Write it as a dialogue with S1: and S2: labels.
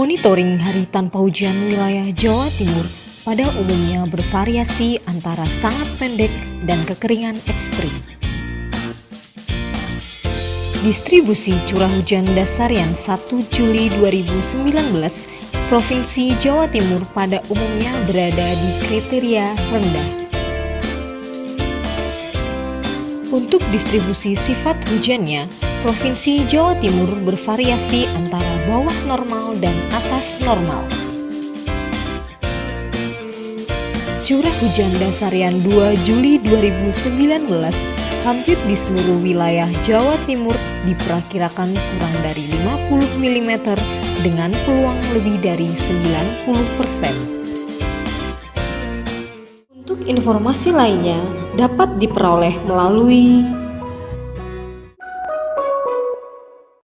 S1: Monitoring hari tanpa hujan wilayah Jawa Timur pada umumnya bervariasi antara sangat pendek dan kekeringan ekstrim. Distribusi curah hujan dasarian 1 Juli 2019 Provinsi Jawa Timur pada umumnya berada di kriteria rendah. Untuk distribusi sifat hujannya, Provinsi Jawa Timur bervariasi antara bawah normal dan atas normal. Curah hujan dasarian 2 Juli 2019 hampir di seluruh wilayah Jawa Timur diperkirakan kurang dari 50 mm dengan peluang lebih dari 90%. Untuk informasi lainnya dapat diperoleh melalui